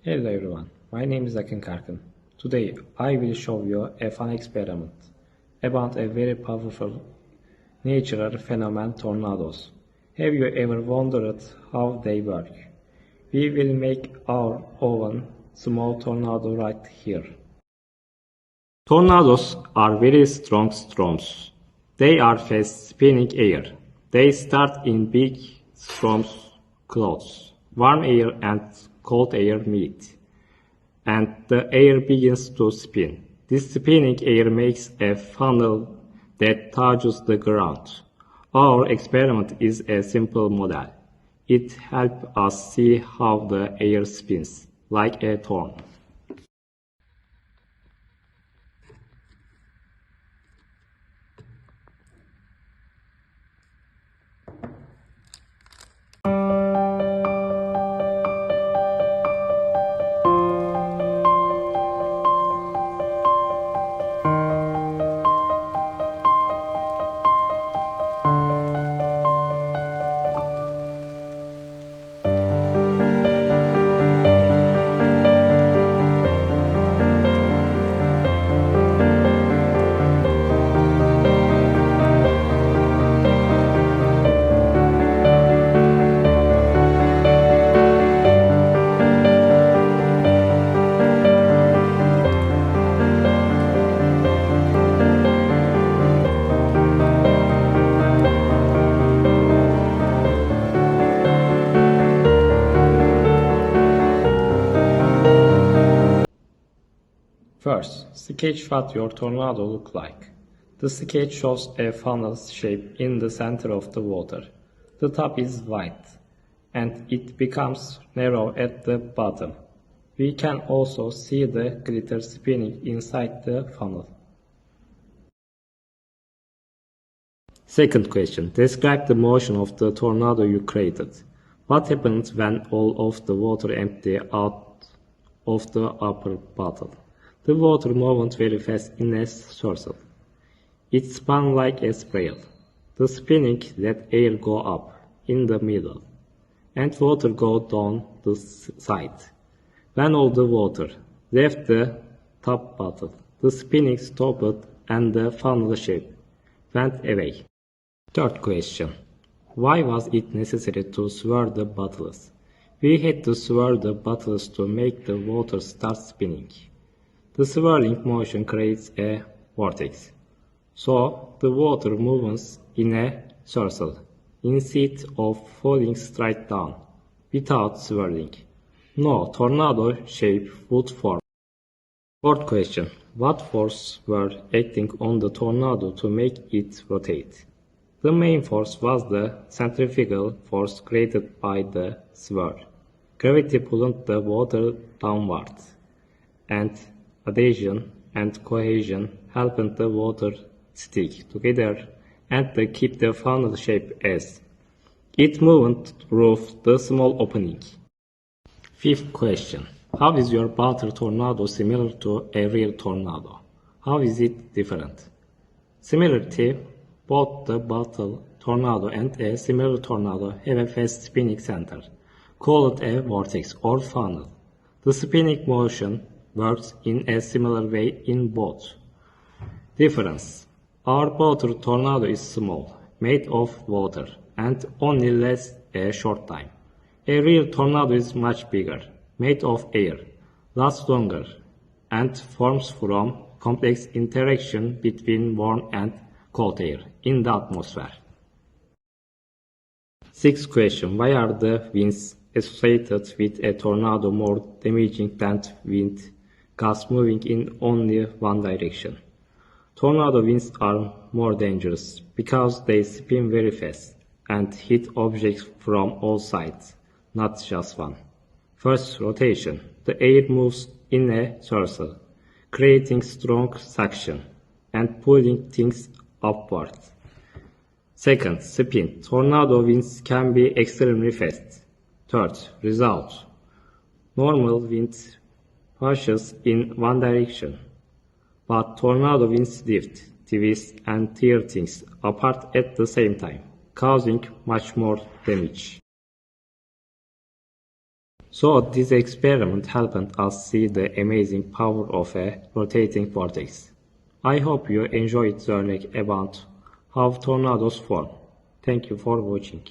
Hello everyone, my name is Akin Karkin. Today I will show you a fun experiment about a very powerful natural phenomenon tornadoes. Have you ever wondered how they work? We will make our own small tornado right here. Tornadoes are very strong storms. They are fast spinning air. They start in big storm clouds. Warm air and cold air meet, and the air begins to spin. This spinning air makes a funnel that touches the ground. Our experiment is a simple model. It helps us see how the air spins, like a torn. First, sketch what your tornado looks like. The sketch shows a funnel shape in the center of the water. The top is white, and it becomes narrow at the bottom. We can also see the glitter spinning inside the funnel. Second question. Describe the motion of the tornado you created. What happens when all of the water empties out of the upper bottle? The water moved very fast in a circle. It spun like a spiral. The spinning let air go up in the middle, and water go down the side. When all the water left the top bottle, the spinning stopped and the funnel shape went away. Third question. Why was it necessary to swirl the bottles? We had to swirl the bottles to make the water start spinning. The swirling motion creates a vortex, so the water moves in a circle instead of falling straight down. Without swirling, no tornado shape would form. Fourth question. What forces were acting on the tornado to make it rotate? The main force was the centrifugal force created by the swirl. Gravity pulled the water downward, and adhesion and cohesion helped the water stick together and keep the funnel shape as it moved through the small opening. Fifth question. How is your butter tornado similar to a real tornado? How is it different? Similarity, both the bottle tornado and a similar tornado have a fast spinning center, called a vortex or funnel. The spinning motion works in a similar way in both. Difference. Our butter tornado is small, made of water, and only lasts a short time. A real tornado is much bigger, made of air, lasts longer, and forms from complex interaction between warm and cold air in the atmosphere. Sixth question. Why are the winds associated with a tornado more damaging than wind gusts moving in only one direction? Tornado winds are more dangerous because they spin very fast and hit objects from all sides, not just one. First, rotation. The air moves in a circle, creating strong suction and pulling things upward. Second, spin. Tornado winds can be extremely fast. Third, result. Normal wind pushes in one direction, but tornado winds lift, twist, and tear things apart at the same time, causing much more damage. So this experiment helped us see the amazing power of a rotating vortex. I hope you enjoyed learning about how tornadoes form. Thank you for watching.